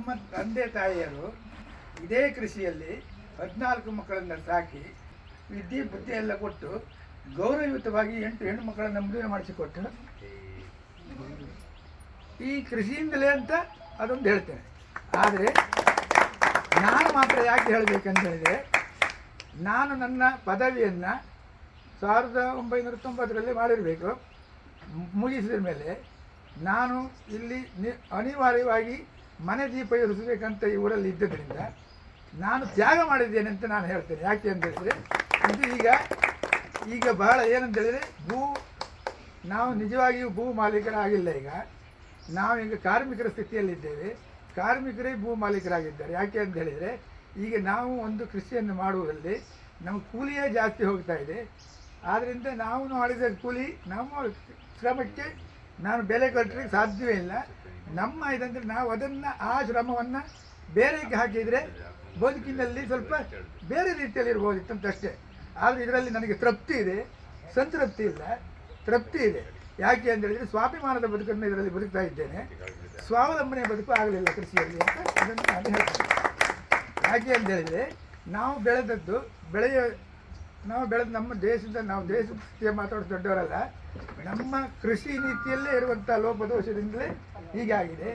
ನಮ್ಮ ತಂದೆ ತಾಯಿಯರು ಇದೇ ಕೃಷಿಯಲ್ಲಿ 14 ಮಕ್ಕಳನ್ನು ಸಾಕಿ ವಿದ್ಯೆ ಬುದ್ಧಿ ಎಲ್ಲ ಕೊಟ್ಟು ಗೌರವಯುತವಾಗಿ 8 ಹೆಣ್ಣು ಮಕ್ಕಳನ್ನು ಮದುವೆ ಮಾಡಿಸಿಕೊಟ್ಟು ಈ ಕೃಷಿಯಿಂದಲೇ ಅಂತ ಅದೊಂದು ಹೇಳ್ತೇನೆ. ಆದರೆ ನಾನು ಮಾತ್ರ ಯಾಕೆ ಹೇಳಬೇಕಂತ ಹೇಳಿದರೆ, ನಾನು ನನ್ನ ಪದವಿಯನ್ನು 1990ರಲ್ಲಿ ಮಾಡಿರಬೇಕು. ಮುಗಿಸಿದ ಮೇಲೆ ನಾನು ಇಲ್ಲಿ ಅನಿವಾರ್ಯವಾಗಿ ಮನೆ ದೀಪ ಇರಿಸಬೇಕಂತ ಈ ಊರಲ್ಲಿ ಇದ್ದರಿಂದ ನಾನು ತ್ಯಾಗ ಮಾಡಿದ್ದೇನೆ ಅಂತ ನಾನು ಹೇಳ್ತೇನೆ. ಯಾಕೆ ಅಂತ ಹೇಳಿದರೆ, ಇದು ಈಗ ಬಹಳ ಏನಂತ ಹೇಳಿದರೆ, ನಾವು ನಿಜವಾಗಿಯೂ ಭೂ ಮಾಲೀಕರಾಗಿಲ್ಲ. ನಾವೀಗ ಕಾರ್ಮಿಕರ ಸ್ಥಿತಿಯಲ್ಲಿದ್ದೇವೆ. ಕಾರ್ಮಿಕರೇ ಭೂ ಮಾಲೀಕರಾಗಿದ್ದಾರೆ. ಯಾಕೆ ಅಂತ ಹೇಳಿದರೆ, ಈಗ ನಾವು ಒಂದು ಕೃಷಿಯನ್ನು ಮಾಡುವುದರಲ್ಲಿ ನಮ್ಮ ಕೂಲಿಯೇ ಜಾಸ್ತಿ ಹೋಗ್ತಾ ಇದೆ. ಆದ್ದರಿಂದ ನಾವು ಮಾಡಿದ ಕೂಲಿ ನಮ್ಮ ಶ್ರಮಕ್ಕೆ ನಾನು ಬೆಲೆ ಕಟ್ಟಲಿಕ್ಕೆ ಸಾಧ್ಯವೇ ಇಲ್ಲ. ನಮ್ಮ ಇದಂದರೆ ನಾವು ಅದನ್ನು ಆ ಶ್ರಮವನ್ನು ಬೇರೆಗೆ ಹಾಕಿದರೆ ಬದುಕಿನಲ್ಲಿ ಸ್ವಲ್ಪ ಬೇರೆ ರೀತಿಯಲ್ಲಿ ಇರ್ಬೋದಿತ್ತಂತಷ್ಟೇ. ಆದರೆ ಇದರಲ್ಲಿ ನನಗೆ ತೃಪ್ತಿ ಇದೆ, ಸಂತೃಪ್ತಿ ಇಲ್ಲ, ತೃಪ್ತಿ ಇದೆ. ಯಾಕೆ ಅಂತ ಹೇಳಿದರೆ, ಸ್ವಾಭಿಮಾನದ ಬದುಕನ್ನು ಇದರಲ್ಲಿ ಬದುಕ್ತಾ ಇದ್ದೇನೆ. ಸ್ವಾವಲಂಬನೆಯ ಬದುಕು ಆಗಲಿಲ್ಲ ಕೃಷಿಯಲ್ಲಿ ಅಂತ ಅದನ್ನು ನಾನು ಹೇಳ್ತೇನೆ. ಯಾಕೆ ಅಂತ ಹೇಳಿದರೆ, ನಾವು ಬೆಳೆದ ನಮ್ಮ ನಾವು ದೇಶಕ್ಕೆ ಮಾತಾಡೋದು ದೊಡ್ಡವರಲ್ಲ. ನಮ್ಮ ಕೃಷಿ ನೀತಿಯಲ್ಲೇ ಇರುವಂಥ ಲೋಪದೋಷದಿಂದಲೇ ಹೀಗಾಗಿದೆ.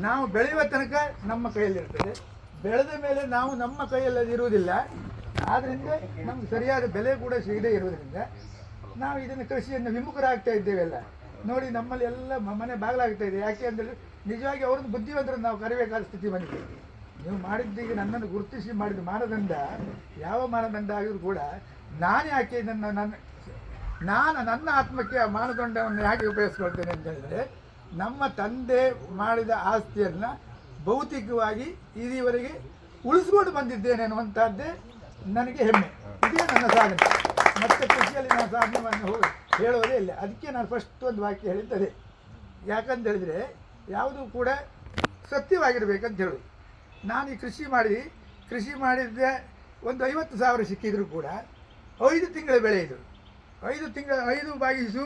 ನಾವು ಬೆಳೆಯುವ ತನಕ ನಮ್ಮ ಕೈಯಲ್ಲಿರ್ತದೆ, ಬೆಳೆದ ಮೇಲೆ ನಾವು ನಮ್ಮ ಕೈಯಲ್ಲಿ ಇರುವುದಿಲ್ಲ. ಆದ್ದರಿಂದ ನಮ್ಗೆ ಸರಿಯಾದ ಬೆಲೆ ಕೂಡ ಸಿಗದೇ ಇರುವುದರಿಂದ ನಾವು ಇದನ್ನು ಕೃಷಿಯನ್ನು ವಿಮುಖರಾಗ್ತಾ ಇದ್ದೇವೆಲ್ಲ. ನೋಡಿ, ನಮ್ಮಲ್ಲಿ ಎಲ್ಲ ಮನೆ ಬಾಗಿಲಾಗ್ತಾ ಇದೆ. ಯಾಕೆ ಅಂದರೆ, ನಿಜವಾಗಿ ಅವ್ರದ್ದು ಬುದ್ಧಿವಂತರನ್ನು ನಾವು ಕರಿಬೇಕಾದ ಸ್ಥಿತಿ ಬಂದಿದೆ. ನೀವು ಮಾಡಿದ್ದೀಗ ನನ್ನನ್ನು ಗುರುತಿಸಿ ಮಾಡಿದ ಮಾನದಂಡ ಯಾವ ಮಾನದಂಡ ಆಗಿದ್ರು ಕೂಡ ನಾನು ಯಾಕೆ ಇದನ್ನು ನನ್ನ ಆತ್ಮಕ್ಕೆ ಆ ಮಾನದಂಡವನ್ನು ಯಾಕೆ ಉಪಯೋಗಿಸ್ಕೊಳ್ತೇನೆ ಅಂತ ಹೇಳಿದರೆ, ನಮ್ಮ ತಂದೆ ಮಾಡಿದ ಆಸ್ತಿಯನ್ನು ಭೌತಿಕವಾಗಿ ಇಲ್ಲಿವರೆಗೆ ಉಳಿಸ್ಕೊಂಡು ಬಂದಿದ್ದೇನೆ ಅನ್ನುವಂಥದ್ದೇ ನನಗೆ ಹೆಮ್ಮೆ. ಇದೇ ನನ್ನ ಸಾಧನೆ. ಮತ್ತು ಕೃಷಿಯಲ್ಲಿ ನಾನು ಸಾಧನೆಯನ್ನು ಹೇಳೋದೇ ಇಲ್ಲ. ಅದಕ್ಕೆ ನಾನು ಫಸ್ಟ್ ಒಂದು ವಾಕ್ಯ ಹೇಳಿದ್ದದೆ. ಯಾಕಂತ ಹೇಳಿದರೆ, ಯಾವುದೂ ಕೂಡ ಸತ್ಯವಾಗಿರಬೇಕಂತ ಹೇಳೋದು. ನಾನು ಈ ಕೃಷಿ ಮಾಡಿದ್ದೆ ಒಂದು 50,000 ಸಿಕ್ಕಿದ್ರು ಕೂಡ 5 ತಿಂಗಳ ಬೆಳೆ ಇದು. 5 ಭಾಗಿಸು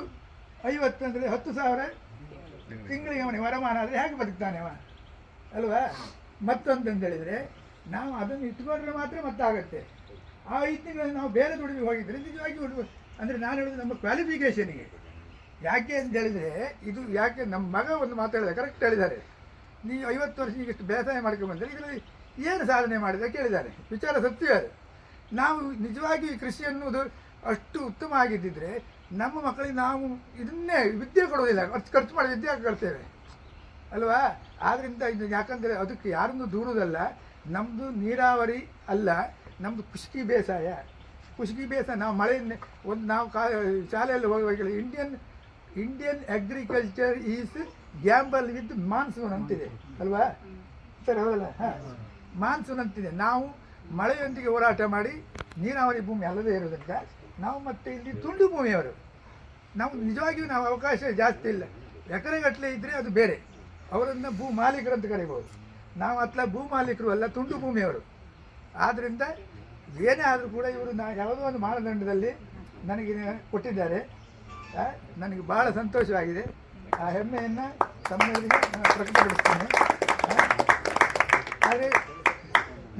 50 ಅಂದರೆ 10,000 ತಿಂಗಳಿಗೆ ಅವನಿಗೆ ವರಮಾನ ಆದರೆ ಹೇಗೆ ಬದುಕ್ತಾನೆ ಅವ ಅಲ್ವಾ? ಮತ್ತೊಂದಂತ ಹೇಳಿದರೆ, ನಾವು ಅದನ್ನು ಇಟ್ಕೊಂಡ್ರೆ ಮಾತ್ರ ಮತ್ತಾಗತ್ತೆ. ಆ 5 ತಿಂಗಳಲ್ಲಿ ನಾವು ಬೇರೆ ದುಡಿಮೆಗೆ ಹೋಗಿದ್ದರೆ ನಿಜವಾಗಿ ಅಂದರೆ ನಾನು ಹೇಳೋದು ನಮ್ಮ ಕ್ವಾಲಿಫಿಕೇಷನಿಗೆ. ಯಾಕೆ ಅಂತ ಹೇಳಿದರೆ, ಇದು ಯಾಕೆ ನಮ್ಮ ಮಗ ಒಂದು ಮಾತಾಡಿದೆ, ಕರೆಕ್ಟ್ ಹೇಳಿದ್ದಾರೆ. ನೀವು 50 ವರ್ಷ ಇಷ್ಟು ಬೇಸಾಯ ಮಾಡ್ಕೊಂಡ್ಬಂದರೆ ಇದರಲ್ಲಿ ಏನು ಸಾಧನೆ ಮಾಡಿದೆ ಕೇಳಿದ್ದಾರೆ. ವಿಚಾರ ಸತ್ಯ ಅದು. ನಾವು ನಿಜವಾಗಿ ಕೃಷಿ ಅನ್ನೋದು ಅಷ್ಟು ಉತ್ತಮ ಆಗಿದ್ದಿದ್ರೆ ನಮ್ಮ ಮಕ್ಕಳಿಗೆ ನಾವು ಇದನ್ನೇ ವಿದ್ಯೆ ಕೊಡೋದಿಲ್ಲ, ಖರ್ಚು ಮಾಡಿ ವಿದ್ಯೆ ಕಳ್ತೇವೆ ಅಲ್ವಾ? ಆದ್ದರಿಂದ ಇದು ಯಾಕಂದರೆ ಅದಕ್ಕೆ ಯಾರನ್ನೂ ದೂರುವುದಲ್ಲ. ನಮ್ಮದು ನೀರಾವರಿ ಅಲ್ಲ, ನಮ್ಮದು ಖುಷ್ಕಿ ಬೇಸಾಯ. ನಾವು ಮಳೆ ನಾವು ಶಾಲೆಯಲ್ಲಿ ಹೋಗುವಾಗ Indian agriculture is gamble with monsoon ಅಂತಿದೆ ಅಲ್ವಾ ಸರ್? ಹೌದಲ್ಲ? ಮಾನ್ಸೂನ್ ಅಂತಿದೆ. ನಾವು ಮಳೆಯೊಂದಿಗೆ ಹೋರಾಟ ಮಾಡಿ ನೀರಾವರಿ ಭೂಮಿ ಅಲ್ಲದೇ ಇರೋದ್ರಿಂದ ನಾವು ಮತ್ತೆ ಇಲ್ಲಿ ತುಂಡು ಭೂಮಿಯವರು. ನಾವು ನಿಜವಾಗಿಯೂ ನಾವು ಅವಕಾಶ ಜಾಸ್ತಿ ಇಲ್ಲ. ಎಕರೆಗಟ್ಟಲೆ ಇದ್ದರೆ ಅದು ಬೇರೆ, ಅವರನ್ನು ಭೂ ಮಾಲೀಕರು ಅಂತ ಕರಿಬೋದು. ನಾವು ಭೂ ಮಾಲೀಕರು ಅಲ್ಲ, ತುಂಡು ಭೂಮಿಯವರು. ಆದ್ದರಿಂದ ಏನೇ ಆದರೂ ಕೂಡ ಇವರು ಯಾವುದೋ ಒಂದು ಮಾನದಂಡದಲ್ಲಿ ನನಗೆ ಕೊಟ್ಟಿದ್ದಾರೆ. ನನಗೆ ಭಾಳ ಸಂತೋಷವಾಗಿದೆ. ಆ ಹೆಮ್ಮೆಯನ್ನು ತಮ್ಮವರಿಗೆ ನಾನು ಪ್ರಕಟಪಡಿಸ್ತೇನೆ. ಆದರೆ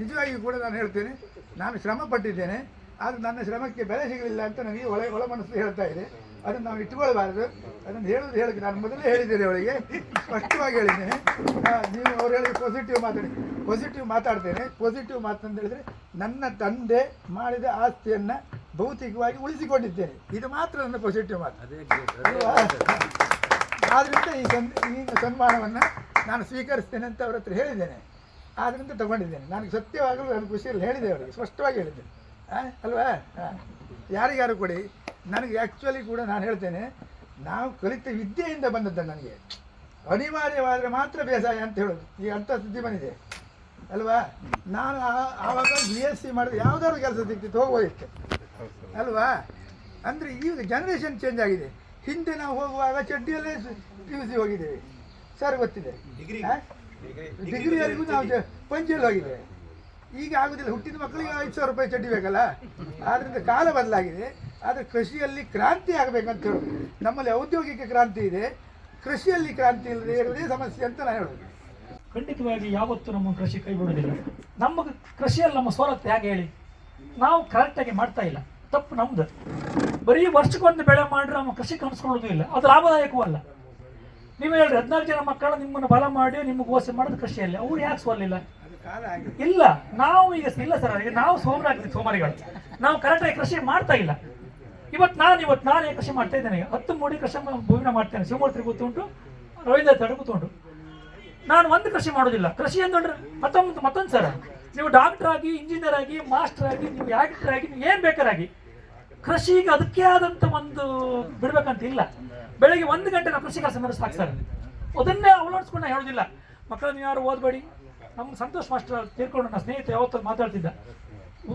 ನಿಜವಾಗಿಯೂ ಕೂಡ ನಾನು ಹೇಳ್ತೇನೆ, ನಾನು ಶ್ರಮ ಪಟ್ಟಿದ್ದೇನೆ. ಆದರೆ ನನ್ನ ಶ್ರಮಕ್ಕೆ ಬೆಲೆ ಸಿಗಲಿಲ್ಲ ಅಂತ ನನಗೆ ಒಳ ಮನಸ್ಸು ಹೇಳ್ತಾ ಇದೆ. ಅದನ್ನು ನಾವು ಇಟ್ಕೊಳ್ಬಾರ್ದು. ಅದನ್ನು ಹೇಳೋಕ್ಕೆ ನಾನು ಮೊದಲೇ ಹೇಳಿದ್ದೇನೆ, ಅವಳಿಗೆ ಸ್ಪಷ್ಟವಾಗಿ ಹೇಳಿದ್ದೇನೆ. ನೀವು ಅವ್ರು ಹೇಳಿ ಪಾಸಿಟಿವ್ ಮಾತಾಡ್ತೇನೆ. ಪಾಸಿಟಿವ್ ಮಾತಂತ ಹೇಳಿದರೆ, ನನ್ನ ತಂದೆ ಮಾಡಿದ ಆಸ್ತಿಯನ್ನು ಭೌತಿಕವಾಗಿ ಉಳಿಸಿಕೊಂಡಿದ್ದೇನೆ. ಇದು ಮಾತ್ರ ನನ್ನ ಪಾಸಿಟಿವ್ ಮಾತು. ಆದ್ದರಿಂದ ಈ ಸನ್ಮಾನವನ್ನು ನಾನು ಸ್ವೀಕರಿಸ್ತೇನೆ ಅಂತ ಅವ್ರ ಹತ್ರ ಹೇಳಿದ್ದೇನೆ. ಆದ್ದರಿಂದ ತಗೊಂಡಿದ್ದೇನೆ. ನನಗೆ ಸತ್ಯವಾಗಲು ನನ್ನ ಖುಷಿಯಲ್ಲಿ ಹೇಳಿದೆ, ಅವರಿಗೆ ಸ್ಪಷ್ಟವಾಗಿ ಹೇಳಿದ್ದೇನೆ ಅಲ್ವಾ? ಯಾರಿಗಾರು ಕೊಡಿ. ನನಗೆ ಆ್ಯಕ್ಚುಲಿ ಕೂಡ ನಾನು ಹೇಳ್ತೇನೆ, ನಾವು ಕಲಿತ ವಿದ್ಯೆಯಿಂದ ಬಂದದ್ದು. ನನಗೆ ಅನಿವಾರ್ಯವಾದರೆ ಮಾತ್ರ ಬೇಸಾಯ ಅಂತ ಹೇಳೋದು. ಈಗ ಅಂಥ ಸುದ್ದಿ ಬಂದಿದೆ ಅಲ್ವಾ? ನಾನು ಆವಾಗ BSc ಮಾಡಿದ್ರೆ ಯಾವುದಾದ್ರು ಕೆಲಸ ಸಿಗ್ತಿತ್ತು, ಹೋಗ್ಬೋದಿತ್ತು ಅಲ್ವಾ? ಅಂದರೆ ಈಗ ಜನರೇಷನ್ ಚೇಂಜ್ ಆಗಿದೆ. ಹಿಂದೆ ನಾವು ಹೋಗುವಾಗ ಚಡ್ಡಿಯಲ್ಲೇ PUC ಹೋಗಿದ್ದೇವೆ ಸರ್, ಗೊತ್ತಿದೆ. ಡಿಗ್ರಿವರೆಗೂ ನಾವು ಪಂಚೆಯಲ್ಲಿ ಹೋಗಿದ್ದೇವೆ. ಈಗ ಆಗೋದಿಲ್ಲ. ಹುಟ್ಟಿದ ಮಕ್ಕಳಿಗೆ 5,000 ರೂಪಾಯಿ ಚಡ್ಡಿ ಬೇಕಲ್ಲ. ಆದ್ದರಿಂದ ಕಾಲ ಬದಲಾಗಿದೆ. ಆದರೆ ಕೃಷಿಯಲ್ಲಿ ಕ್ರಾಂತಿ ಆಗಬೇಕಂತ ಹೇಳೋದು. ನಮ್ಮಲ್ಲಿ ಔದ್ಯೋಗಿಕ ಕ್ರಾಂತಿ ಇದೆ, ಕೃಷಿಯಲ್ಲಿ ಕ್ರಾಂತಿ ಇಲ್ಲದೆ ಇರೋದೇ ಸಮಸ್ಯೆ ಅಂತ ನಾನು ಹೇಳೋದು. ಖಂಡಿತವಾಗಿ ಯಾವತ್ತೂ ನಮ್ಮ ಕೃಷಿ ಕೈ ಬಿಡೋದಿಲ್ಲ. ನಮ್ಮ ಕೃಷಿಯಲ್ಲಿ ನಮ್ಮ ಸವಲತ್ತು ಹೇಗೆ ಹೇಳಿ, ನಾವು ಕರೆಕ್ಟಾಗಿ ಮಾಡ್ತಾ ಇಲ್ಲ, ತಪ್ಪು ನಮ್ದು. ಬರೀ ವರ್ಷಕ್ಕೊಂದು ಬೆಳೆ ಮಾಡ್ರೆ ನಮ್ಮ ಕೃಷಿ ಕನ್ಸ್ಕೊಳ್ಳೋದು ಇಲ್ಲ, ಅದು ಲಾಭದಾಯಕವೂ ಅಲ್ಲ. ನೀವು ಹೇಳ್ರಿ 14 ಜನ ಮಕ್ಕಳು ನಿಮ್ಮನ್ನು ಬಲ ಮಾಡಿ ನಿಮಗೆ ಓಸೆ ಮಾಡೋದು ಕೃಷಿಯಲ್ಲಿ, ಅವ್ರು ಯಾಕೆ ಸೋಲಿಲ್ಲ? ಇಲ್ಲ, ನಾವು ಈಗ ಇಲ್ಲ ಸರ್, ಈಗ ನಾವು ಸೋಮಾರಿಗಳು, ನಾವು ಕರೆಕ್ಟಾಗಿ ಕೃಷಿ ಮಾಡ್ತಾ ಇಲ್ಲ. ಇವತ್ತು ನಾನೇ ಕೃಷಿ ಮಾಡ್ತಾ ಇದ್ದೇನೆ. 10 ಮೂಡಿ ಕೃಷಿ ಭೂಮಿನ ಮಾಡ್ತೇನೆ. ಶಿವಮೂರ್ತಿ ಗೊತ್ತುಂಟು, ರವೀಂದ್ರ ತಡೆ ಗೊತ್ತುಂಟು. ನಾನು ಒಂದು ಕೃಷಿ ಮಾಡೋದಿಲ್ಲ. ಕೃಷಿ ಅಂತಂದ್ರೆ ಮತ್ತೊಂದು ಸರ್, ನೀವು ಡಾಕ್ಟರ್ ಆಗಿ, ಇಂಜಿನಿಯರ್ ಆಗಿ, ಮಾಸ್ಟರ್ ಆಗಿ, ನೀವು ಆಕ್ಟರ್ ಆಗಿ, ನೀವು ಏನು ಬೇಕಾರಾಗಿ, ಕೃಷಿಗೆ ಅದಕ್ಕೆ ಆದಂಥ ಒಂದು ಬಿಡ್ಬೇಕಂತ ಇಲ್ಲ. ಬೆಳಗ್ಗೆ 1 ಗಂಟೆ ನಾವು ಕೃಷಿ ಕೆಲಸ ಮಾಡಿದ್ರೆ ಸಾಕು ಸರ್. ಅದನ್ನೇ ಅವಲಂಬಿಸ್ಕೊಂಡು ನಾನು ಹೇಳೋದಿಲ್ಲ ಮಕ್ಕಳನ್ನ ಯಾರು ಓದಬೇಡಿ. ನಮ್ಮ ಸಂತೋಷ್ ಮಾಸ್ಟರ್ ತೀರ್ಕೊಂಡು ನನ್ನ ಸ್ನೇಹಿತ ಯಾವತ್ತೂ ಮಾತಾಡ್ತಿದ್ದ,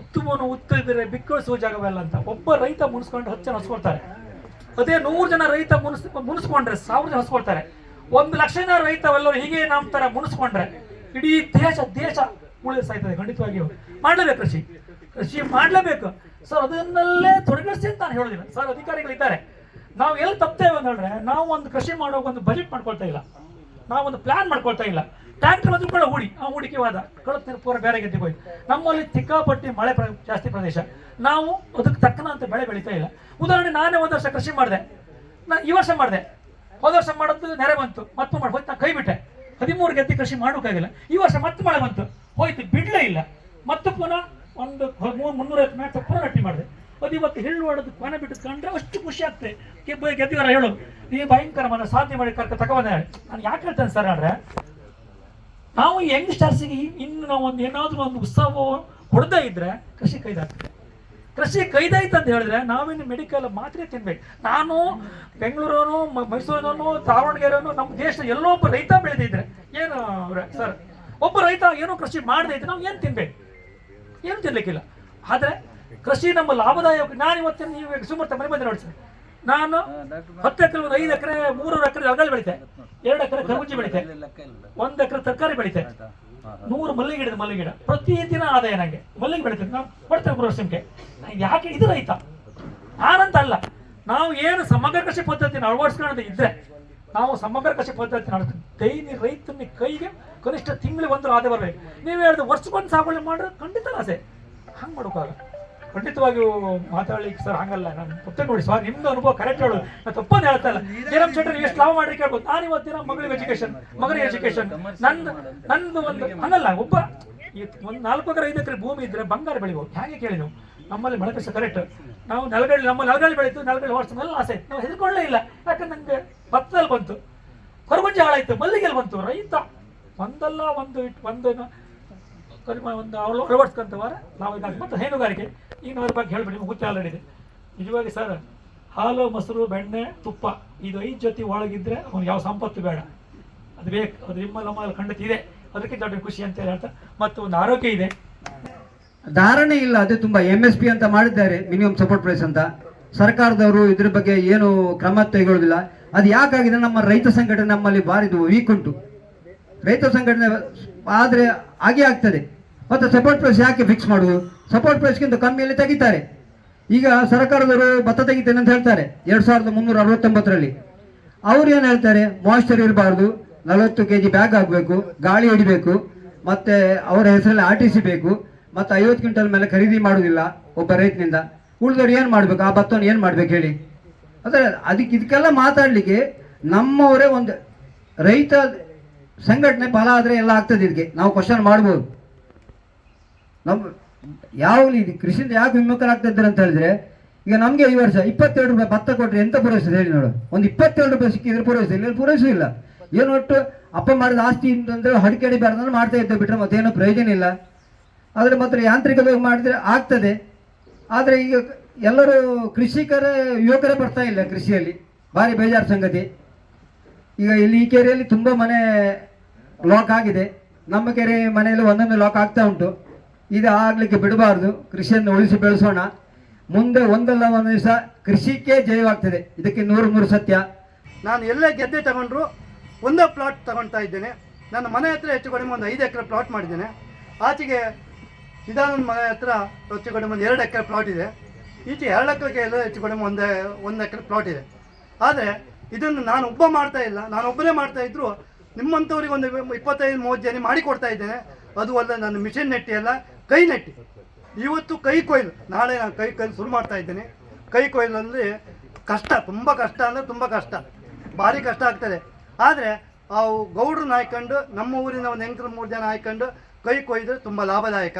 ಉತ್ತಮವನ್ನು ಉತ್ತಿದ್ರೆ ಬಿಕ್ಕಳಿಸುವ ಜಾಗವಲ್ಲ ಅಂತ. ಒಬ್ಬ ರೈತ ಮುನಿಸ್ಕೊಂಡು 10 ಜನ ಹಸ್ಕೊಳ್ತಾರೆ. ಅದೇ 100 ಜನ ರೈತ ಮುನಿಸ್ಕೊಂಡ್ರೆ 1000 ಜನ ಹಸ್ಕೊಳ್ತಾರೆ. 1 ಲಕ್ಷ ಜನ ರೈತವೆಲ್ಲರೂ ಹೀಗೆ ನಮ್ಮ ಥರ ಮುನಿಸ್ಕೊಂಡ್ರೆ ಇಡೀ ದೇಶ ಉಳಿಸಾಯ್ತದೆ. ಖಂಡಿತವಾಗಿಯೂ ಮಾಡಲೇಬೇಕು, ಕೃಷಿ ಮಾಡಲೇಬೇಕು ಸರ್. ಅದನ್ನಲ್ಲೇ ತೊಡಗಿಸಿ ಅಂತ ನಾನು ಹೇಳೋದಿಲ್ಲ ಸರ್. ಅಧಿಕಾರಿಗಳಿದ್ದಾರೆ, ನಾವು ಎಲ್ಲಿ ತಪ್ಪೇವೆ ಅಂತ ಹೇಳಿದ್ರೆ, ನಾವು ಒಂದು ಕೃಷಿ ಮಾಡೋ ಒಂದು ಬಜೆಟ್ ಮಾಡ್ಕೊಳ್ತಾ ಇಲ್ಲ, ನಾವು ಒಂದು ಪ್ಲಾನ್ ಮಾಡ್ಕೊಳ್ತಾ ಇಲ್ಲ. ಟ್ರ್ಯಾಕ್ಟರ್ ಬಂದ್ರು ಕೂಡ ಹೂಡಿಕೆವಾದ ಕಳತ್ ಪೂರ ಬೇರೆ ಗೆದ್ದಿಗೆ ಹೋಯ್ತು. ನಮ್ಮಲ್ಲಿ ಸಿಕ್ಕಾಪಟ್ಟಿ ಮಳೆ ಜಾಸ್ತಿ ಪ್ರದೇಶ, ನಾವು ಅದಕ್ಕೆ ತಕ್ಕನಂತೆ ಬೆಳೆ ಬೆಳೀತಾ ಇಲ್ಲ. ಉದಾಹರಣೆ, ನಾನೇ ಒಂದು ವರ್ಷ ಕೃಷಿ ಮಾಡಿದೆ, ಈ ವರ್ಷ ಮಾಡಿದೆ, ಹೋದ ವರ್ಷ ಮಾಡೋದು ನೆರೆ ಬಂತು, ಮತ್ತೆ ಹೋಯ್ತು, ನಾನು ಕೈ ಬಿಟ್ಟೆ. 13 ಗೆದ್ದಿ ಕೃಷಿ ಮಾಡೋಕ್ಕಾಗಿಲ್ಲ. ಈ ವರ್ಷ ಮತ್ತೆ ಮಳೆ ಬಂತು, ಹೋಯ್ತು, ಬಿಡಲೇ ಇಲ್ಲ. ಮತ್ತೆ ಪುನಃ ಒಂದು 350 ಮ್ಯಾಚ್ ಪುನಃ ಗಟ್ಟಿ ಮಾಡಿದೆ. ಅದು ಇವತ್ತು ಹಿಳ್ಳು ಹೊಡೆದು ಕೊನೆ ಬಿಟ್ಟು ಕಂಡ್ರೆ ಅಷ್ಟು ಖುಷಿ ಆಗ್ತದೆ. ಗೆದ್ದಿಗಾರ ಹೇಳೋದು, ನೀವು ಭಯಂಕರ ಮನ ಸಾಧನೆ ಮಾಡಿ ತಗೊಂಡೆ. ನಾನು ಯಾಕೆ ಹೇಳ್ತೇನೆ ಸರ್ ಅಂದರೆ, ನಾವು ಯಂಗ್ಸ್ಟರ್ಸಿಗೆ ಇನ್ನು ನಾವು ಏನಾದರೂ ಒಂದು ಉತ್ಸವ ಹೊಡೆದೇ ಇದ್ರೆ ಕೃಷಿ ಕೈದಾಗ್ತದೆ. ಕೃಷಿ ಕೈದಾಯ್ತು ಅಂತ ಹೇಳಿದ್ರೆ ನಾವಿನ್ನು ಮೆಡಿಕಲ್ ಮಾತ್ರೆ ತಿನ್ಬೇಕು. ನಾನು ಬೆಂಗಳೂರವನು, ಮೈಸೂರಿನವನು, ದಾವಣಗೆರೆಯವನು, ನಮ್ಮ ದೇಶದ ಎಲ್ಲೋ ಒಬ್ಬ ರೈತ ಬೆಳೆದಿದ್ರೆ ಏನು ಸರ್, ಒಬ್ಬ ರೈತ ಏನೋ ಕೃಷಿ ಮಾಡದೇ ಇದ್ರೆ ನಾವು ಏನು ತಿನ್ಬೇಕು? ಏನು ತಿನ್ಲಿಕ್ಕಿಲ್ಲ. ಆದರೆ ಕೃಷಿ ನಮ್ಮ ಲಾಭದಾಯಕ. ನಾನು ಇವತ್ತಿನ ನೀವು ಸುಮಾರು ಮನೆ ಬಂದು ನೋಡ್ತೀನಿ, ನಾನು 10 ಎಕರೆ, 5 ಎಕರೆ, 3 ಎಕರೆ ಅಲಗಾಳಿ ಬೆಳಿತೆ, 2 ಎಕರೆ ಕರ್ಬೂಜಿ ಬೆಳಿತೆ, 1 ಎಕರೆ ತರಕಾರಿ ಬೆಳಿತೆ, 100 ಮಲ್ಲಿಗೆ ಗಿಡ ಪ್ರತಿದಿನ ಆದಾಯ ನನಗೆ. ಮಲ್ಲಿಗೆ ಬೆಳಿತೇನೆ, ನಾವು ಕೊಡ್ತೇವೆ 3 ವರ್ಷಕ್ಕೆ. ಯಾಕೆ? ಇದು ರೈತ ನಾನಂತ ಅಲ್ಲ. ನಾವು ಏನು ಸಮಗ್ರ ಕೃಷಿ ಪದ್ಧತಿನ ಅಳವಡಿಸ್ಕೊಳ್ಳೋದು ಇದ್ರೆ, ನಾವು ಸಮಗ್ರ ಕೃಷಿ ಪದ್ಧತಿ ಡೈಲಿ ರೈತನ ಕೈಗೆ ಕನಿಷ್ಠ ತಿಂಗಳಿಗೆ 1 ಆದಾಯ ಬರಬೇಕು. ನೀವು ಹೇಳಿದ್ರೆ ವರ್ಷಕ್ಕೊಂದು ಸಾಗುವಳಿ ಮಾಡಿದ್ರೆ ಖಂಡಿತ ಆಸೆ. ಹಂಗೆ ಮಾಡೋಕ್ಕಾಗ ಖಂಡಿತವಾಗಿಯೂ ಮಾತಾಡ್ಲಿಕ್ಕೆ ಸರ್ ಹಂಗಲ್ಲ. ನಾನು ತಪ್ಪೇ ನೋಡಿ ಸರ್, ನಿಮ್ದು ಅನುಭವ ಕರೆಕ್ಟ್ ಹೇಳೋದು, ನಾನು ತಪ್ಪನ್ನು ಹೇಳ್ತಾ ಇಲ್ಲ. ಜಯರಾಮ್ ಶೆಟ್ಟರ್ ನೀವು ಎಷ್ಟು ಲಾಭ ಮಾಡ್ರಿ ಕೇಳ್ಬೋದು. ನಾನು ಇವತ್ತಿನ ಮಗಳಿಗೆ ಎಜುಕೇಶನ್ ನಂದು ಒಂದು ಹಂಗಲ್ಲ. ಒಬ್ಬ 4 ಎಕರೆ 5 ಎಕರೆ ಭೂಮಿ ಇದ್ರೆ ಬಂಗಾರ ಬೆಳಿಬೋದು. ಹೇಗೆ ಕೇಳಿ ನೀವು? ನಮ್ಮಲ್ಲಿ ಮಳೆ ಕೃಷಿ ಕರೆಕ್ಟ್. ನಾವು ನೆಲಗಳಿ ಬೆಳೀತು, ನೆಲಗಳಿ ವರ್ಷ ಮೇಲೆ ಆಸೆ. ನಾವು ಹೆದರ್ಕೊಳ್ಳೇ ಇಲ್ಲ. ಯಾಕಂದ್ರೆ ನನಗೆ ಭತ್ತದಲ್ಲಿ ಬಂತು, ಕೊರಗುಂಜಿ ಹಾಳಾಯ್ತು, ಮಲ್ಲಿಗೆಲ್ಲಿ ಬಂತು. ರೈತ ಒಂದಲ್ಲ ಒಂದು ಅಳವಡಿಸ್ಕೊಂತವಾರ ನಾವು ಇದಾಗ. ಮತ್ತು ಹೈನುಗಾರಿಕೆ, ಈಗ ನಾವು ಬಗ್ಗೆ ಹೇಳ್ಬಿಡಿ, ಮುಚ್ಚ ಆಲ್ರೆಡಿ ಇದೆ. ನಿಜವಾಗಿ ಸರ್, ಹಾಲು, ಮೊಸರು, ಬೆಣ್ಣೆ, ತುಪ್ಪ, ಇದು 5 ಜೊತೆ ಒಳಗಿದ್ರೆ ಅವ್ನು ಯಾವ ಸಂಪತ್ತು ಬೇಡ, ಅದು ಬೇಕು. ಅದು ನಮ್ಮಲ್ಲಿ ಖಂಡಿತ ಇದೆ. ಅದಕ್ಕಿಂತ ದೊಡ್ಡ ಖುಷಿ ಅಂತ ಹೇಳ್ತಾ, ಮತ್ತು ಒಂದು ಆರೋಗ್ಯ ಇದೆ. ಧಾರಣೆ ಇಲ್ಲ, ಅದು ತುಂಬಾ MSP ಅಂತ ಮಾಡಿದ್ದಾರೆ, ಮಿನಿಮಮ್ ಸಪೋರ್ಟ್ ಪ್ರೈಸ್ ಅಂತ. ಸರ್ಕಾರದವರು ಇದ್ರ ಬಗ್ಗೆ ಏನು ಕ್ರಮ ತೆಗೆದುಕೊಳ್ಳೋದಿಲ್ಲ. ಅದು ಯಾಕಾಗಿದೆ? ನಮ್ಮ ರೈತ ಸಂಘಟನೆ ನಮ್ಮಲ್ಲಿ ಭಾರಿ ವೀಕ್ ಉಂಟು. ರೈತ ಸಂಘಟನೆ ಆದರೆ ಹಾಗೆ ಆಗ್ತದೆ. ಮತ್ತು ಸಪೋರ್ಟ್ ಪ್ರೈಸ್ ಯಾಕೆ ಫಿಕ್ಸ್ ಮಾಡುವುದು? ಸಪೋರ್ಟ್ ಪ್ರೈಸ್ಗಿಂತ ಕಮ್ಮಿಯಲ್ಲಿ ತೆಗಿತಾರೆ. ಈಗ ಸರ್ಕಾರದವರು ಭತ್ತ ತೆಗಿತೇನೆ ಅಂತ ಹೇಳ್ತಾರೆ 2369ರಲ್ಲಿ. ಅವ್ರು ಏನು ಹೇಳ್ತಾರೆ? ಮಾಯಿಶ್ಚರ್ ಇರಬಾರ್ದು, 40 kg ಬ್ಯಾಗ್ ಆಗಬೇಕು, ಗಾಳಿ ಹಿಡಿಬೇಕು, ಮತ್ತು ಅವರ ಹೆಸರಲ್ಲಿ RTC ಬೇಕು, ಮತ್ತು 50 ಕ್ವಿಂಟಲ್ ಮೇಲೆ ಖರೀದಿ ಮಾಡುವುದಿಲ್ಲ ಒಬ್ಬ ರೈತನಿಂದ. ಉಳಿದವ್ರು ಏನು ಮಾಡಬೇಕು? ಆ ಭತ್ತವನ್ನು ಏನು ಮಾಡ್ಬೇಕು ಹೇಳಿ? ಅಂದರೆ ಇದಕ್ಕೆಲ್ಲ ಮಾತಾಡಲಿಕ್ಕೆ ನಮ್ಮವರೇ ಒಂದು ರೈತ ಸಂಘಟನೆ ಬಲ ಆದರೆ ಎಲ್ಲ ಆಗ್ತದೆ. ಇದಕ್ಕೆ ನಾವು ಕ್ವಶನ್ ಮಾಡ್ಬೋದು. ನಮ್ಮ ಯಾವ ಇದು ಕೃಷಿಯಿಂದ ಯಾಕೆ ವಿಮುಖರಾಗ್ತಾ ಅಂತ ಹೇಳಿದ್ರೆ, ಈಗ ನಮಗೆ ಈ ವರ್ಷ 22 ರೂಪಾಯಿ ಭತ್ತ ಕೊಟ್ಟರೆ ಎಂತ ಪೂರೈಸ್ತದೆ ಹೇಳಿ ನೋಡು? ಒಂದು 22 ರೂಪಾಯಿ ಸಿಕ್ಕಿದ್ರೆ ಪೂರೈಸಿಲ್ಲ, ಪೂರೈಸಿಲ್ಲ. ಏನು ಒಟ್ಟು ಅಪ್ಪ ಮಾಡಿದ ಆಸ್ತಿ ಅಂತಂದ್ರೆ ಹಡಿಕೆಡಿ ಬೇಡ ಮಾಡ್ತಾ ಇದ್ದೇವೆ ಬಿಟ್ಟರೆ ಮತ್ತೇನೋ ಪ್ರಯೋಜನ ಇಲ್ಲ. ಆದರೆ ಮಾತ್ರ ಯಾಂತ್ರಿಕವಾಗಿ ಮಾಡಿದ್ರೆ ಆಗ್ತದೆ. ಆದರೆ ಈಗ ಎಲ್ಲರೂ ಕೃಷಿಕರ ಯುವಕರೇ ಬರ್ತಾ ಇಲ್ಲ ಕೃಷಿಯಲ್ಲಿ, ಭಾರಿ ಬೇಜಾರು ಸಂಗತಿ. ಈಗ ಇಲ್ಲಿ ಈ ಕೆರೆಯಲ್ಲಿ ತುಂಬ ಮನೆ ಲಾಕ್ ಆಗಿದೆ. ನಮ್ಮ ಕೆರೆ ಮನೆಯಲ್ಲಿ ಒಂದೊಂದು ಲಾಕ್ ಆಗ್ತಾ ಉಂಟು. ಇದು ಆಗಲಿಕ್ಕೆ ಬಿಡಬಾರ್ದು. ಕೃಷಿಯನ್ನು ಉಳಿಸಿ ಬೆಳೆಸೋಣ. ಮುಂದೆ ಒಂದಲ್ಲ ಒಂದು ದಿವಸ ಕೃಷಿಗೆ ಜಯವಾಗ್ತದೆ. ಇದಕ್ಕೆ 100% ಸತ್ಯ. ನಾನು ಎಲ್ಲೇ ಗೆದ್ದೆ ತಗೊಂಡ್ರು ಒಂದೇ ಪ್ಲಾಟ್ ತಗೊಳ್ತಾ ಇದ್ದೇನೆ. ನನ್ನ ಮನೆ ಹತ್ರ ಹೆಚ್ಚು ಕಡಿಮೆ ಒಂದು 5 ಎಕರೆ ಪ್ಲಾಟ್ ಮಾಡಿದ್ದೇನೆ. ಆಚೆಗೆ ಇದಾನಂದ ಮನೆ ಹತ್ರ ಹೆಚ್ಚು ಕಡಿಮೆ ಒಂದು 2 ಎಕರೆ ಪ್ಲಾಟ್ ಇದೆ. ಈಚೆ 2 ಎಕರೆಗೆ ಎಲ್ಲ ಹೆಚ್ಚು ಕಡಿಮೆ 1 ಎಕರೆ ಪ್ಲಾಟ್ ಇದೆ. ಆದರೆ ಇದನ್ನು ನಾನು ಒಬ್ಬ ಮಾಡ್ತಾ ಇಲ್ಲ. ನಾನು ಒಬ್ಬನೇ ಮಾಡ್ತಾ ಇದ್ರು ನಿಮ್ಮಂಥವ್ರಿಗೆ ಒಂದು 25-30 ಜನ ಮಾಡಿ ಕೊಡ್ತಾ ಇದ್ದೇನೆ. ಅದು ಅಲ್ಲ, ನಾನು ಮಿಷನ್ ನೆಟ್ಟಿ ಅಲ್ಲ, ಕೈ ನೆಟ್ಟಿ. ಇವತ್ತು ಕೈ ಕೊಯ್ಲು, ನಾಳೆ ನಾನು ಕೈ ಕೊಯ್ಲು ಶುರು ಮಾಡ್ತಾ ಇದ್ದೇನೆ. ಕೈ ಕೊಯ್ಲಲ್ಲಿ ಕಷ್ಟ, ತುಂಬ ಕಷ್ಟ ಅಂದರೆ ತುಂಬ ಕಷ್ಟ, ಭಾರಿ ಕಷ್ಟ ಆಗ್ತದೆ. ಆದರೆ ಆ ಗೌಡ್ರನ್ನ ಹಾಯ್ಕೊಂಡು ನಮ್ಮ ಊರಿನ ಒಂದು 3 ಜನ ಹಾಯ್ಕೊಂಡು ಕೈ ಕೊಯ್ದರೆ ತುಂಬ ಲಾಭದಾಯಕ.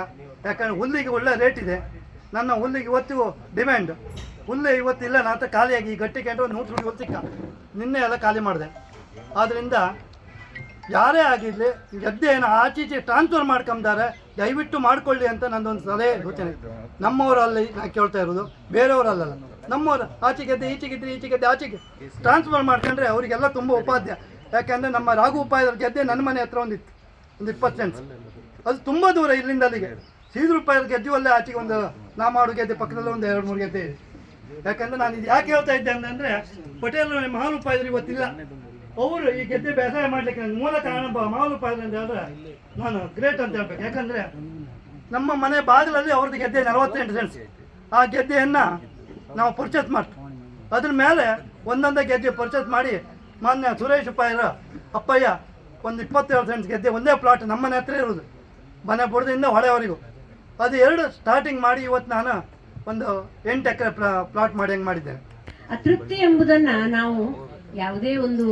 ಯಾಕಂದರೆ ಹುಲ್ಲಿಗೆ ಒಳ್ಳೆ ರೇಟ್ ಇದೆ. ನನ್ನ ಹುಲ್ಲಿಗೆ ಇವತ್ತಿಗೂ ಡಿಮ್ಯಾಂಡ್. ಹುಲ್ಲು ಇವತ್ತಿಲ್ಲ, ನಾನು ಹತ್ರ ಖಾಲಿಯಾಗಿ ಈ ಗಟ್ಟಿ ಕೆಂಡು ಒಂದು 100 ಹುಲ್ಲು ಸಿಕ್ಕ, ನಿನ್ನೆ ಎಲ್ಲ ಖಾಲಿ ಮಾಡಿದೆ. ಆದ್ದರಿಂದ ಯಾರೇ ಆಗಿರಲಿ ಗದ್ದೆಯನ್ನು ಆಚೀಚೆ ಟ್ರಾನ್ಸ್ಫರ್ ಮಾಡ್ಕೊಂತಾರೆ, ದಯವಿಟ್ಟು ಮಾಡ್ಕೊಳ್ಳಿ ಅಂತ ನನ್ನದೊಂದು ಸಲಹೆ ಸೂಚನೆ. ನಮ್ಮವರಲ್ಲಿ ನಾನು ಕೇಳ್ತಾ ಇರೋದು, ಬೇರೆಯವರಲ್ಲ. ನಮ್ಮವರು ಆಚೆ ಗೆದ್ದೆ ಈಚೆ ಗೆದ್ದರೆ ಈಚೆ ಗೆದ್ದೆ ಆಚೆಗೆ ಟ್ರಾನ್ಸ್ಫರ್ ಮಾಡ್ಕೊಂಡ್ರೆ ಅವರಿಗೆಲ್ಲ ತುಂಬ ಉಪಾಧ್ಯ. ಯಾಕೆಂದರೆ ನಮ್ಮ ರಾಘು ಉಪಾಯದ ಗೆದ್ದೆ ನನ್ನ ಮನೆ ಹತ್ರ ಒಂದು 20 ಸೆಂಟ್ಸ್, ಅದು ತುಂಬ ದೂರ ಇಲ್ಲಿಂದ ಅಲ್ಲಿಗೆ. ಸೀದು ರೂಪಾಯಿ ಗೆದ್ದಿವಲ್ಲೇ ಆಚೆಗೆ ಒಂದು ನಾ ಮಾಡೋ ಗೆದ್ದೆ ಪಕ್ಕದಲ್ಲೇ ಒಂದು 2-3 ಗೆದ್ದೆ ಇದೆ. ಯಾಕಂದರೆ ನಾನು ಇದು ಯಾಕೆ ಹೇಳ್ತಾ ಇದ್ದೆ ಅಂದರೆ ಪಟೇಲ್ ಮಹಾನುಪಾಯದ್ರು ಇವತ್ತಿಲ್ಲ. ಅವರು ಈ ಗೆದ್ದೆ ಬೇಸಾಯ ಮಾಡಲಿಕ್ಕೆ ನನ್ನ ಮೂಲ ಕಾರಣ ಮಹಾನುಪಾಯದ್ರು ಅಂತ ಹೇಳಿದ್ರೆ ನಾನು ಗ್ರೇಟ್ ಅಂತ ಹೇಳ್ಬೇಕು. ಯಾಕಂದರೆ ನಮ್ಮ ಮನೆ ಬಾಗಿಲಲ್ಲಿ ಅವ್ರದ್ದು ಗೆದ್ದೆ 48 ಸೆಂಟ್ಸ್. ಆ ಗೆದ್ದೆಯನ್ನು ನಾವು ಪರ್ಚೇಸ್ ಮಾಡ್ತೀವಿ. ಅದ್ರ ಮೇಲೆ ಒಂದೊಂದೇ ಗೆದ್ದೆ ಪರ್ಚೇಸ್ ಮಾಡಿ ಮಾನ್ಯ ಸುರೇಶ್ ಉಪಾಯರ ಅಪ್ಪಯ್ಯ ಒಂದು 27 ಸೆಂಟ್ಸ್ ಗೆದ್ದೆ ಒಂದೇ ಪ್ಲಾಟ್ ನಮ್ಮನೆ ಹತ್ರ ಇರೋದು, ಮನೆ ಬುಡದಿಂದ ಹೊಳೆವರೆಗೂ. ಅದು 2 ಸ್ಟಾರ್ಟಿಂಗ್ ಮಾಡಿ ಇವತ್ತು ನಾನು ಒಂದು 8 ಎಕರೆ ಪ್ಲಾಟ್ ಮಾಡಿ ಹೆಂಗೆ ಮಾಡಿದ್ದೇನೆ. ಅತೃಪ್ತಿ ಎಂಬುದನ್ನು ನಾವು ಯಾವುದೇ ಒಂದು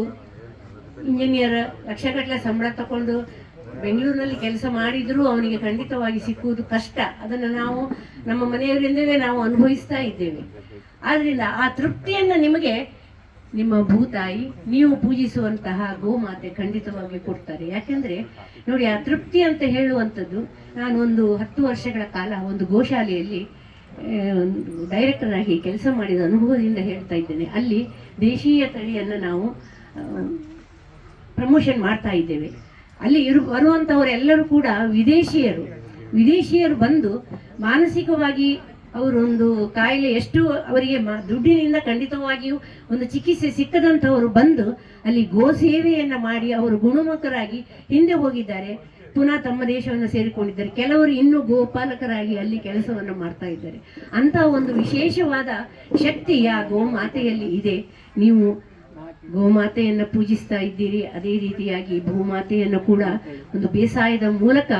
ಇಂಜಿನಿಯರ್ ಲಕ್ಷಗಟ್ಟಲೆ ಸಂಬಳ ತಗೊಂಡು ಬೆಂಗಳೂರಿನಲ್ಲಿ ಕೆಲಸ ಮಾಡಿದರೂ ಅವನಿಗೆ ಖಂಡಿತವಾಗಿ ಸಿಕ್ಕುವುದು ಕಷ್ಟ. ಅದನ್ನು ನಾವು ನಮ್ಮ ಮನೆಯವರಿಂದಲೇ ನಾವು ಅನುಭವಿಸ್ತಾ ಇದ್ದೇವೆ. ಆದ್ದರಿಂದ ಆ ತೃಪ್ತಿಯನ್ನು ನಿಮಗೆ ನಿಮ್ಮ ಭೂತಾಯಿ, ನೀವು ಪೂಜಿಸುವಂತಹ ಗೋಮಾತೆ ಖಂಡಿತವಾಗಿ ಕೊಡ್ತಾರೆ. ಯಾಕೆಂದರೆ ನೋಡಿ, ಆ ತೃಪ್ತಿ ಅಂತ ಹೇಳುವಂಥದ್ದು, ನಾನು ಒಂದು 10 ವರ್ಷಗಳ ಕಾಲ ಒಂದು ಗೋಶಾಲೆಯಲ್ಲಿ ಡೈರೆಕ್ಟರ್ ಆಗಿ ಕೆಲಸ ಮಾಡಿದ ಅನುಭವದಿಂದ ಹೇಳ್ತಾ ಇದ್ದೇನೆ. ಅಲ್ಲಿ ದೇಶೀಯ ತಳಿಯನ್ನು ನಾವು ಪ್ರಮೋಷನ್ ಮಾಡ್ತಾ ಇದ್ದೇವೆ. ಅಲ್ಲಿ ಬರುವಂಥವರೆಲ್ಲರೂ ಕೂಡ ವಿದೇಶಿಯರು ಬಂದು ಮಾನಸಿಕವಾಗಿ ಅವರೊಂದು ಕಾಯಿಲೆ ಎಷ್ಟು ಅವರಿಗೆ ದುಡ್ಡಿನಿಂದ ಖಂಡಿತವಾಗಿಯೂ ಒಂದು ಚಿಕಿತ್ಸೆ ಸಿಕ್ಕದಂಥವರು ಬಂದು ಅಲ್ಲಿ ಗೋ ಸೇವೆಯನ್ನು ಮಾಡಿ ಅವರು ಗುಣಮುಖರಾಗಿ ಹಿಂದೆ ಹೋಗಿದ್ದಾರೆ, ಪುನಃ ತಮ್ಮ ದೇಶವನ್ನು ಸೇರಿಕೊಂಡಿದ್ದಾರೆ. ಕೆಲವರು ಇನ್ನೂ ಗೋಪಾಲಕರಾಗಿ ಅಲ್ಲಿ ಕೆಲಸವನ್ನು ಮಾಡ್ತಾ ಇದ್ದಾರೆ. ಅಂತ ಒಂದು ವಿಶೇಷವಾದ ಶಕ್ತಿ ಆ ಗೋಮಾತೆಯಲ್ಲಿ ಇದೆ. ನೀವು ಗೋಮಾತೆಯನ್ನು ಪೂಜಿಸ್ತಾ ಇದ್ದೀರಿ, ಅದೇ ರೀತಿಯಾಗಿ ಭೂಮಾತೆಯನ್ನು ಕೂಡ ಒಂದು ಬೇಸಾಯದ ಮೂಲಕ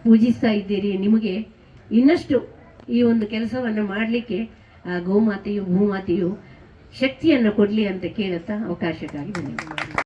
ಪೂಜಿಸ್ತಾ ಇದ್ದೀರಿ. ನಿಮಗೆ ಇನ್ನಷ್ಟು ಈ ಒಂದು ಕೆಲಸವನ್ನು ಮಾಡಲಿಕ್ಕೆ ಆ ಗೋಮಾತೆಯು ಭೂಮಾತೆಯು ಶಕ್ತಿಯನ್ನು ಕೊಡಲಿ ಅಂತ ಕೇಳುತ್ತಾ ಅವಕಾಶಕ್ಕಾಗಿ ಧನ್ಯವಾದ.